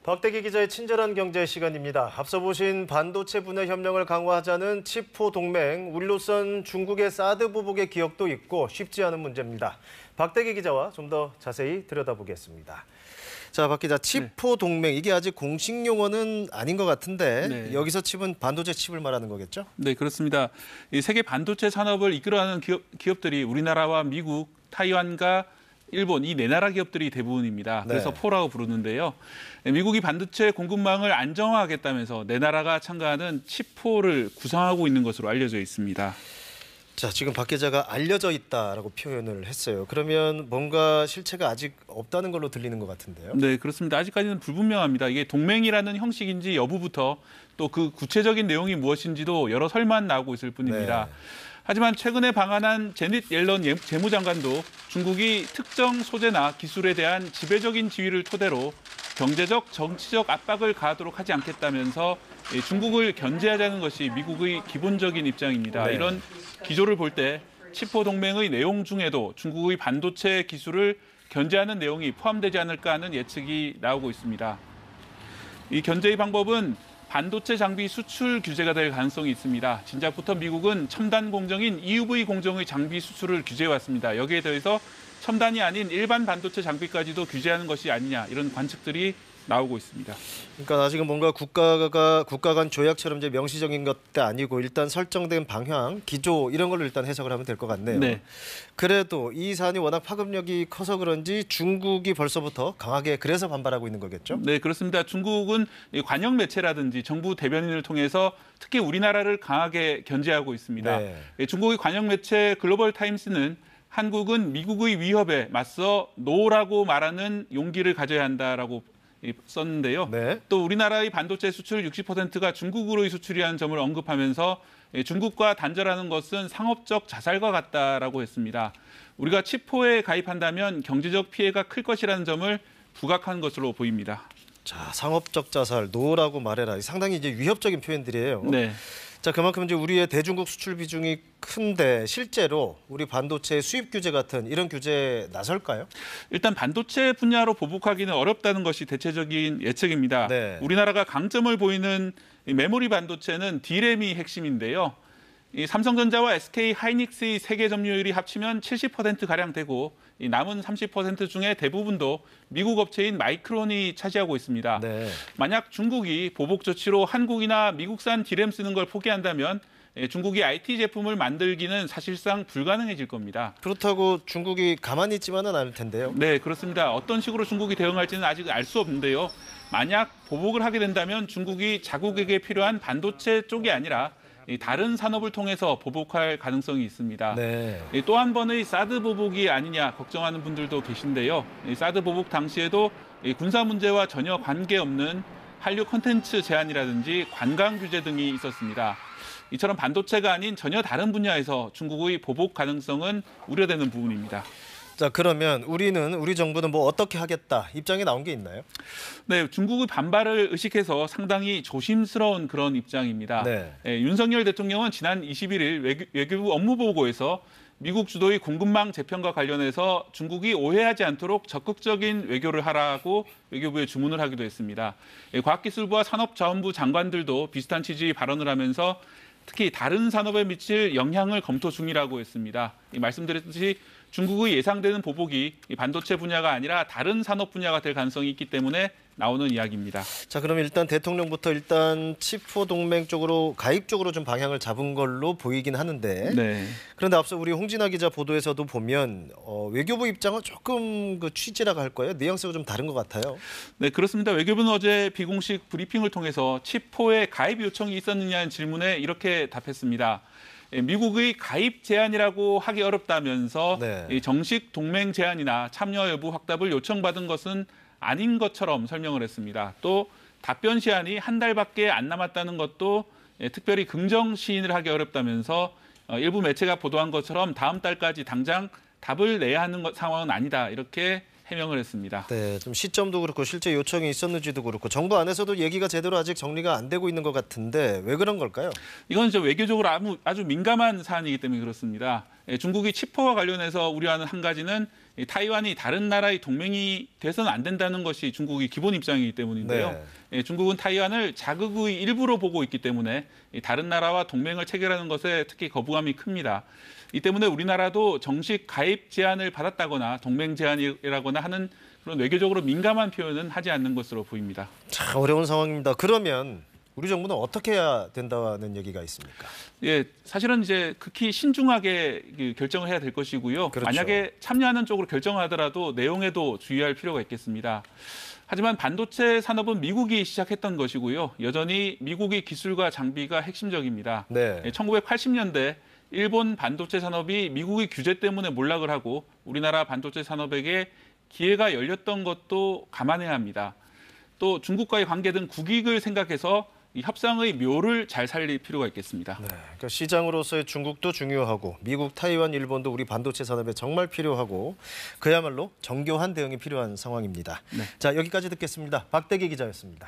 박대기 기자의 친절한 경제 시간입니다. 앞서 보신 반도체 분야 협력을 강화하자는 칩4 동맹, 우리로선 중국의 사드 보복의 기억도 있고 쉽지 않은 문제입니다. 박대기 기자와 좀 더 자세히 들여다보겠습니다. 자, 박 기자, 칩4 동맹, 이게 아직 공식 용어는 아닌 것 같은데 여기서 칩은 반도체 칩을 말하는 거겠죠? 네, 그렇습니다. 이 세계 반도체 산업을 이끌어가는 기업들이 우리나라와 미국, 타이완과 일본 이 네 나라 기업들이 대부분입니다. 그래서 포라고 부르는데요. 미국이 반도체 공급망을 안정화하겠다면서 네 나라가 참가하는 칩4를 구상하고 있는 것으로 알려져 있습니다. 자, 지금 박 기자가 알려져 있다라고 표현을 했어요. 그러면 뭔가 실체가 아직 없다는 걸로 들리는 것 같은데요. 네, 그렇습니다. 아직까지는 불분명합니다. 이게 동맹이라는 형식인지 여부부터 또 그 구체적인 내용이 무엇인지도 여러 설만 나오고 있을 뿐입니다. 하지만 최근에 방한한 제닛 옐런 재무장관도 중국이 특정 소재나 기술에 대한 지배적인 지위를 토대로 경제적, 정치적 압박을 가하도록 하지 않겠다면서 중국을 견제하자는 것이 미국의 기본적인 입장입니다. 이런 기조를 볼 때 칩4 동맹의 내용 중에도 중국의 반도체 기술을 견제하는 내용이 포함되지 않을까 하는 예측이 나오고 있습니다. 이 견제의 방법은 반도체 장비 수출 규제가 될 가능성이 있습니다. 진작부터 미국은 첨단 공정인 EUV 공정의 장비 수출을 규제해왔습니다. 여기에 더해서 첨단이 아닌 일반 반도체 장비까지도 규제하는 것이 아니냐 이런 관측들이 나오고 있습니다. 그러니까 아직은 뭔가 국가 간 조약처럼 이제 명시적인 것도 아니고 일단 설정된 방향, 기조 이런 걸로 일단 해석을 하면 될 것 같네요. 그래도 이 사안이 워낙 파급력이 커서 그런지 중국이 벌써부터 강하게 그래서 반발하고 있는 거겠죠? 네, 그렇습니다. 중국은 관영 매체라든지 정부 대변인을 통해서 특히 우리나라를 강하게 견제하고 있습니다. 중국의 관영 매체 글로벌 타임스는 한국은 미국의 위협에 맞서 노라고 말하는 용기를 가져야 한다라고 썼는데요. 또 우리나라의 반도체 수출 60%가 중국으로의 수출이라는 점을 언급하면서 중국과 단절하는 것은 상업적 자살과 같다라고 했습니다. 우리가 칩4에 가입한다면 경제적 피해가 클 것이라는 점을 부각한 것으로 보입니다. 자, 상업적 자살, 노라고 말해라. 상당히 이제 위협적인 표현들이에요. 자, 그만큼 이제 우리의 대중국 수출 비중이 큰데 실제로 우리 반도체 수입 규제 같은 이런 규제에 나설까요? 일단 반도체 분야로 보복하기는 어렵다는 것이 대체적인 예측입니다. 우리나라가 강점을 보이는 메모리 반도체는 D램이 핵심인데요. 이 삼성전자와 SK 하이닉스의 세계 점유율이 합치면 70%가량 되고 이 남은 30% 중에 대부분도 미국 업체인 마이크론이 차지하고 있습니다. 만약 중국이 보복 조치로 한국이나 미국산 D램 쓰는 걸 포기한다면 중국이 IT 제품을 만들기는 사실상 불가능해질 겁니다. 그렇다고 중국이 가만히 있지만은 않을 텐데요. 네, 그렇습니다. 어떤 식으로 중국이 대응할지는 아직 알 수 없는데요. 만약 보복을 하게 된다면 중국이 자국에게 필요한 반도체 쪽이 아니라 다른 산업을 통해서 보복할 가능성이 있습니다. 또 한 번의 사드 보복이 아니냐 걱정하는 분들도 계신데요. 사드 보복 당시에도 군사 문제와 전혀 관계없는 한류 콘텐츠 제한이라든지 관광 규제 등이 있었습니다. 이처럼 반도체가 아닌 전혀 다른 분야에서 중국의 보복 가능성은 우려되는 부분입니다. 자, 그러면 우리 정부는 뭐 어떻게 하겠다 입장이 나온 게 있나요? 네, 중국의 반발을 의식해서 상당히 조심스러운 그런 입장입니다. 윤석열 대통령은 지난 21일 외교부 업무보고에서 미국 주도의 공급망 재편과 관련해서 중국이 오해하지 않도록 적극적인 외교를 하라고 외교부에 주문을 하기도 했습니다. 과학기술부와 산업자원부 장관들도 비슷한 취지의 발언을 하면서 특히 다른 산업에 미칠 영향을 검토 중이라고 했습니다. 말씀드렸듯이 중국의 예상되는 보복이 반도체 분야가 아니라 다른 산업 분야가 될 가능성이 있기 때문에 나오는 이야기입니다. 자, 그럼 일단 대통령부터 일단 칩4 동맹 쪽으로 가입 쪽으로 좀 방향을 잡은 걸로 보이긴 하는데 그런데 앞서 우리 홍진아 기자 보도에서도 보면 외교부 입장은 조금 그 취지라고 할 거예요. 뉘앙스가 좀 다른 것 같아요. 네, 그렇습니다. 외교부는 어제 비공식 브리핑을 통해서 칩4에 가입 요청이 있었느냐는 질문에 이렇게 답했습니다. 미국의 가입 제안이라고 하기 어렵다면서 정식 동맹 제안이나 참여 여부 확답을 요청받은 것은 아닌 것처럼 설명을 했습니다. 또 답변 시한이 한 달밖에 안 남았다는 것도 특별히 긍정 시인을 하기 어렵다면서 일부 매체가 보도한 것처럼 다음 달까지 당장 답을 내야 하는 상황은 아니다 이렇게 해명을 했습니다. 네, 좀 시점도 그렇고 실제 요청이 있었는지도 그렇고 정부 안에서도 얘기가 제대로 아직 정리가 안 되고 있는 것 같은데 왜 그런 걸까요? 이건 외교적으로 아주 민감한 사안이기 때문에 그렇습니다. 중국이 치포와 관련해서 우려하는 한 가지는 타이완이 다른 나라의 동맹이 돼서는 안 된다는 것이 중국의 기본 입장이기 때문인데요. 중국은 타이완을 자국의 일부로 보고 있기 때문에 다른 나라와 동맹을 체결하는 것에 특히 거부감이 큽니다. 이 때문에 우리나라도 정식 가입 제안을 받았다거나 동맹 제안이라거나 하는 그런 외교적으로 민감한 표현은 하지 않는 것으로 보입니다. 참 어려운 상황입니다. 그러면 우리 정부는 어떻게 해야 된다는 얘기가 있습니까? 예, 사실은 이제 극히 신중하게 결정을 해야 될 것이고요. 그렇죠. 만약에 참여하는 쪽으로 결정하더라도 내용에도 주의할 필요가 있겠습니다. 하지만 반도체 산업은 미국이 시작했던 것이고요. 여전히 미국의 기술과 장비가 핵심적입니다. 네. 1980년대 일본 반도체 산업이 미국의 규제 때문에 몰락을 하고 우리나라 반도체 산업에게 기회가 열렸던 것도 감안해야 합니다. 또 중국과의 관계 등 국익을 생각해서 이 협상의 묘를 잘 살릴 필요가 있겠습니다. 네, 그러니까 시장으로서의 중국도 중요하고 미국, 타이완, 일본도 우리 반도체 산업에 정말 필요하고 그야말로 정교한 대응이 필요한 상황입니다. 네. 자, 여기까지 듣겠습니다. 박대기 기자였습니다.